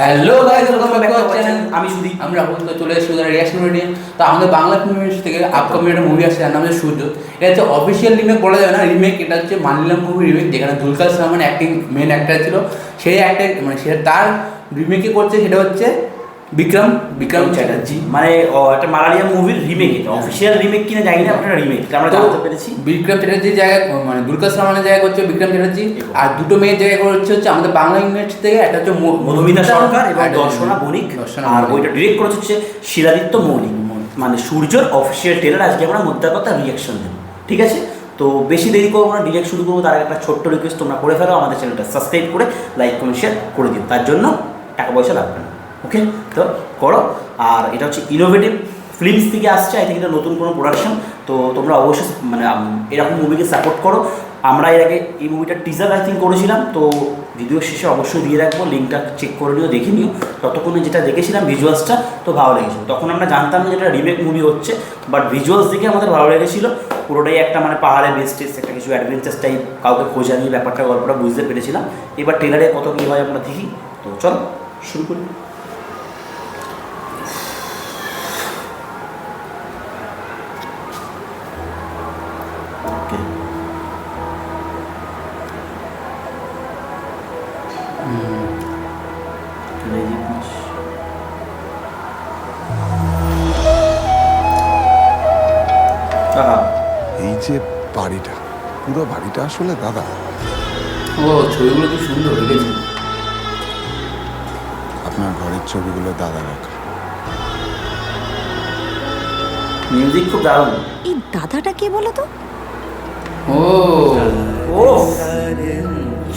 Hello guys, welcome back to our channel. আমি সুদীপ, আমরা তো চলে এসেছি রিঅ্যাকশন ভিডিও। তো আমাদের বাংলা ফিল্ম ইন্ডাস্ট্রি থেকে আপকামিং একটা মুভি আসছে, যার নাম হচ্ছে সূর্য। এটা হচ্ছে অফিসিয়াল রিমেক বলা যাবে না, রিমেক। এটা হচ্ছে মানিলাম মুভি রিমেক, যেখানে Dulquer Salmaan acting main actor ছিল। সেই অ্যাক্টর মানে সে তার রিমেকই করছে, সেটা হচ্ছে বিক্রম চ্যাটার্জি। মানে একটা মালায়ালাম মুভির রিমেক। এটা অফিসিয়াল রিমেক কিনা জানি না, একটা রিমেক আমরা জানতে পেরেছি। বিক্রম চ্যাটার্জির জায়গায় মানে দুলকার সালমানের জায়গায় করছে বিক্রম চ্যাটার্জি, আর দুটো মেয়ের জায়গায় হচ্ছে আমাদের বাংলা ইন্ডাস্ট্রি থেকে একটা হচ্ছে মধুমিতা সরকার এবং দর্শনা বণিক। আর ওইটা ডিরেক্ট করেছে হচ্ছে শিলাদিত্য মৌলিক। মানে সূর্যর অফিসিয়াল ট্রেলার আজকে আমরা মোদ্দা কথা রিয়াকশন দেবো, ঠিক আছে? তো বেশি দেরি করবো না, ডিরেক্ট শুরু করবো। তার একটা ছোট্ট রিকোয়েস্ট, তোমরা করে ফেলো আমাদের চ্যানেলটা সাবস্ক্রাইব করে লাইক কমেন্ট শেয়ার করে দিও। তার জন্য টাকা পয়সা লাগবে না, ওকে? তো করো। আর এটা হচ্ছে ইনোভেটিভ ফিল্মস থেকে আসছে, আই থিঙ্ক এটা নতুন কোনো প্রোডাকশন। তো তোমরা অবশ্যই মানে এরকম মুভিকে সাপোর্ট করো। আমরা এর আগে এই মুভিটার টিজার আই থিঙ্ক করেছিলাম, তো ভিডিও শেষে অবশ্যই দিয়ে রাখবো, লিঙ্কটা চেক করে নিও, দেখে নিও। ততক্ষণে যেটা দেখেছিলাম ভিজুয়ালসটা তো ভালো লেগেছিল। তখন আমরা জানতাম না যেটা রিমেক মুভি হচ্ছে, বাট ভিজুয়ালস দেখে আমাদের ভালো লেগেছিলো। পুরোটাই একটা মানে পাহাড়ে বেস্টেস একটা কিছু অ্যাডভেঞ্চার টাইপ, কাউকে খোঁজা নিয়ে ব্যাপারটা গল্পটা বুঝতে পেরেছিলাম। এবার ট্রেলারে কত কী হয় আমরা দেখি। তো চলো শুরু করি। এই যে বাড়িটা, পুরো বাড়িটা আসলে দাদা। ও, ছবিগুলো কি সুন্দর লেগেছে। আপনার ঘরের ছবিগুলো দাদা রাখা। মিউজিক খুব দারুণ। এই দাদাটা কে বলো তো? ও ও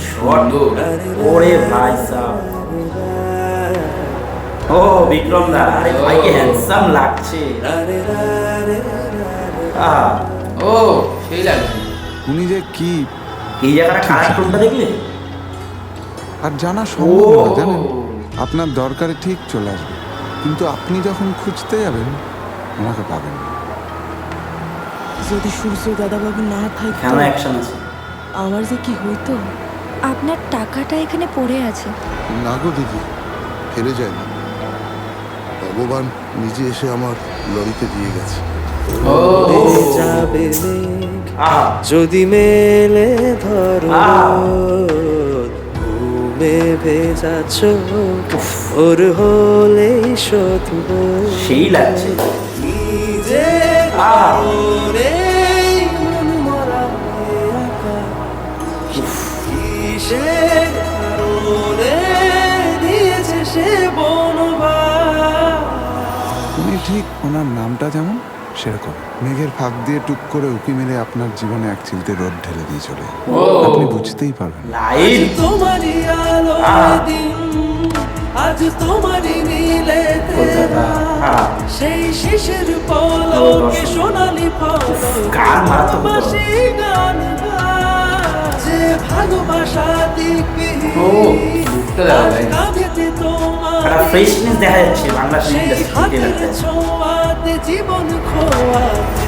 শট, ওরে ভাই সাহেব। ও বিক্রম দা, আরে ভাইকে হ্যান্ডসাম লাগছে। ও সেই লাগছে। উনি যে কি এই জায়গাটা কালেক্টরটা দেখলে? আর জানা সম্ভব না, জানেন? আপনার দরকারে ঠিক চলে আসবে, কিন্তু আপনি যখন খুঁজতে যাবেন ওনাকে পাবেন না। যদি সূর্য দাদাবাবু না কেন থাকতো অ্যাকশন আছে? আমার যে কি হইতো। আপনার টাকাটা এখানে পড়ে আছে। না গো দিদি, ফেলে যায় না, ভগবান নিজে এসে আমার লরিতে দিয়ে গেছে। যাবে আহা যদি মেলে ধরো আহ। ঘুমে ভেজা চোখ ওর হলে শোধব সেই লাগছে। নিজে আহা মন মরা হয়ে আঁকা কিসের কারণে দিয়েছে সে বনবাস। উনি ঠিক ওনার নামটা যেমন সেরকম মেঘের ফাঁক দিয়ে টুক করে উঁকি মেরে আপনার জীবনে এক চিলতে রোদ ঢেলে দিয়ে চলে যাবে। ও আপনি বুঝতেই পারবেন না। লাইন তোমারই আলো আহ। দিন আজ তোমারই নীলে কলকাতা। আহ। সেই শিশির পলকে সোনালি গান মারাত্মক তো। ভালোবাসি গান যে ভালোবাসা দিকবিহীন ও, লুকটা দেখা যায়। কাঁধেতে তোমার একটা ফ্রেশনেস দেখা যাচ্ছে বাংলা ফিল্ম সেই হাতের ইন্ডাস্ট্রিতে। ছোঁয়াতে জীবন খোয়া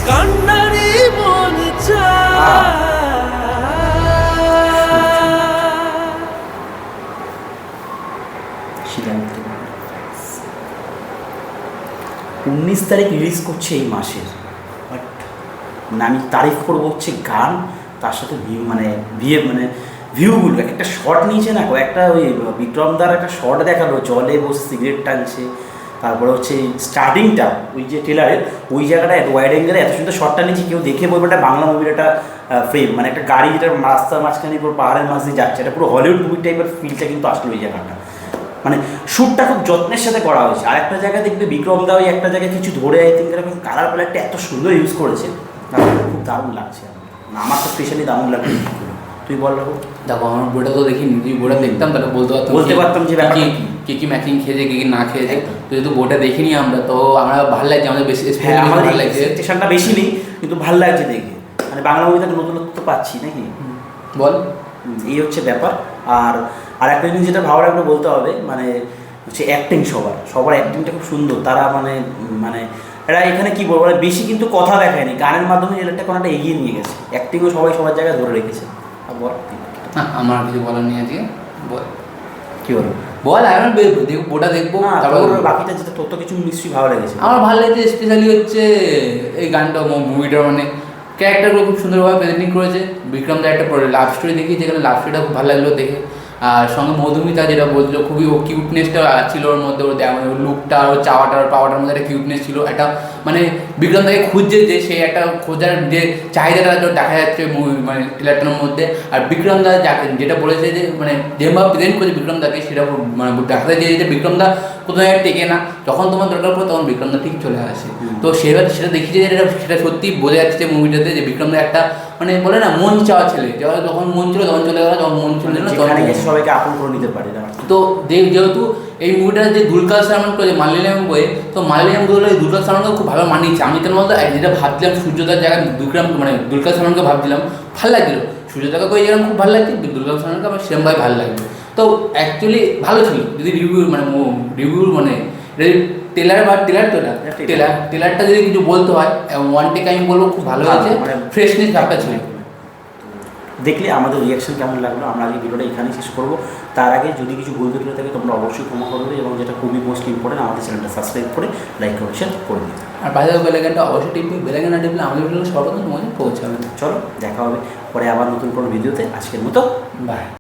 কান্নারি মন চায়। 19 তারিখ রিলিজ করছে এই মাসের, বাট মানে আমি তারিফ করবো হচ্ছে গান, তার সাথে ভিউ মানে ভিউগুলো একটা শট নিয়েছে না, একটা ওই বিক্রমদার একটা শট দেখালো, জলে বসে সিগারেট টানছে। তারপরে হচ্ছে স্টার্টিংটা ওই যে ট্রেলারের ওই জায়গাটা এত ওয়াইড অ্যাঙ্গেলে এত সুন্দর শটটা নিয়েছে, কেউ দেখে বলবে একটা বাংলা মুভির একটা ফ্রেম, মানে একটা গাড়ি যেটা রাস্তার মাঝখানে পুরো পাহাড়ের মাঝ দিয়ে যাচ্ছে, এটা পুরো হলিউড মুভি টাইপের ফিলটা কিন্তু আসলো ওই জায়গাটা। মানে শ্যুটটা খুব যত্নের সাথে করা হয়েছে। আর একটা জায়গায় দেখবে বিক্রম দা ওই একটা জায়গায় কিছু ধরে আই থিঙ্ক এরকম কালার প্যালেটটা এত সুন্দর ইউজ করেছে, আমার খুব দারুণ লাগছে। আমার তো স্পেশালি দারুণ লাগবে। তুই বল রাখো। দেখো, আমার বইটা তো দেখিনি, যদি বইটা দেখতাম তাহলে বলতে পারতাম যে কি কি ম্যাচিং খেয়েছে, কি কি না খেয়েছে। তো যেহেতু বইটা দেখিনি আমরা, তো আমরা ভালো লাগছে, আমাদের বেশি হ্যাঁ, আমাদের ভালো লাগছে। এক্সপেকটেশনটা বেশি নেই, কিন্তু ভালো লাগছে দেখে। মানে বাংলা মুভিতে নতুনত্ব তো পাচ্ছি নাকি, বল। এই হচ্ছে ব্যাপার। আর একটা জিনিস যেটা ভালো লাগবে বলতে হবে, মানে হচ্ছে অ্যাক্টিং। সবার অ্যাক্টিংটা খুব সুন্দর। তারা মানে এরা এখানে কী বলবো, বেশি কিন্তু কথা দেখায়নি, গানের মাধ্যমে এলাকাটা কোনোটা এগিয়ে নিয়ে গেছে। অ্যাক্টিংও সবাই সবার জায়গায় ধরে রেখেছে। আর বল আমার কিছু বলার নেই আজকে, বল কী বলবো। বল আমি দেখবো, ওটা দেখবো। না তারপর তারপর বাকিটা যেটা তোর তো কিছু নিশ্চয়ই ভালো লেগেছে। আমার ভালো লেগেছে স্পেশালি হচ্ছে এই গানটা, মুভিটার মানে ক্যারেক্টারগুলো খুব সুন্দরভাবে প্রেজেন্টিং করেছে। বিক্রম দা একটা লাভ স্টোরি দেখি, যেখানে লাভ স্টোরিটা খুব ভালো লাগলো দেখে। আর সঙ্গে মধুমিতা যেটা বলছিল, খুবই ও কিউটনেসটা ছিল ওর মধ্যে, ওর লুকটা, ওর চাওয়াটা, ওর পাওয়াটার মধ্যে একটা কিউটনেস ছিল। একটা মানে বিক্রম দাকে খুঁজছে যে সে একটা খোঁজার যে চাহিদাটা দেখা যাচ্ছে মানে ট্রেলারটার মধ্যে। আর বিক্রম দা যেটা বলেছে যে মানে যেভাবে প্রেজেন্ট করেছে বিক্রম দাকে, সেটা মানে দেখা যায় যে বিক্রম দা কোথাও টেকে না, যখন তোমার দরকার পড়ে তখন বিক্রম দা ঠিক চলে আসে। তো সেটা দেখিয়েছে যে সেটা সত্যি বোঝা যাচ্ছে মুভিটাতে, যে বিক্রম দা একটা মানে বলে না মন চাওয়া ছেলে, যখন মন ছিল তখন চলে গেল, যখন মন ছিল না তখন সবাইকে আপন করে নিতে পারে। তো যেহেতু এই মুভিটা যে দুলকার সালমান করেছে মালয়ালম বইয়ে, তো মালয়ালম বলে দুলকার সালমানকে খুব ভালো মানিয়েছে। আমি তার মধ্যে যেটা ভাবছিলাম সূর্যদার জায়গায় মানে দুলকার সালমানকে ভাবছিলাম, ভালো লাগছিল। সূর্যদাকে কই যেরকম খুব ভালো লাগছে, দুলকার সালমানকে আমার সেরকমভাবে ভালো লাগবে। তো অ্যাকচুয়ালি ভালো ছিল যদি রিভিউ মানে টেলার বা টেলার তো না টেলারটা যদি কিছু বলতে হয়, ওয়ান টেক আমি বলবো খুব ভালো হয়েছে, ফ্রেশনেস ব্যাপারটা ছিল। দেখলে আমাদের রিয়াকশন কেমন লাগলো। আমরা আজকে ভিডিওটা এখানেই শেষ করবো। তার আগে যদি কিছু ভুল ত্রুটি থাকে তোমরা অবশ্যই ক্ষমা করবে, এবং যেটা খুবই মোস্ট ইম্পর্টেন্ট, আমাদের চ্যানেলটা সাবস্ক্রাইব করে লাইক করে শেয়ার করে দিন। আর বাইরে বেলাগানটা অবশ্যই টিপবে, বেলাগান না টিপলে আমাদের ভিডিও সর্বপ্রথম তোমাদের পৌঁছাবে। চলো দেখা হবে পরে আবার নতুন কোনো ভিডিওতে। আজকের মতো বাই।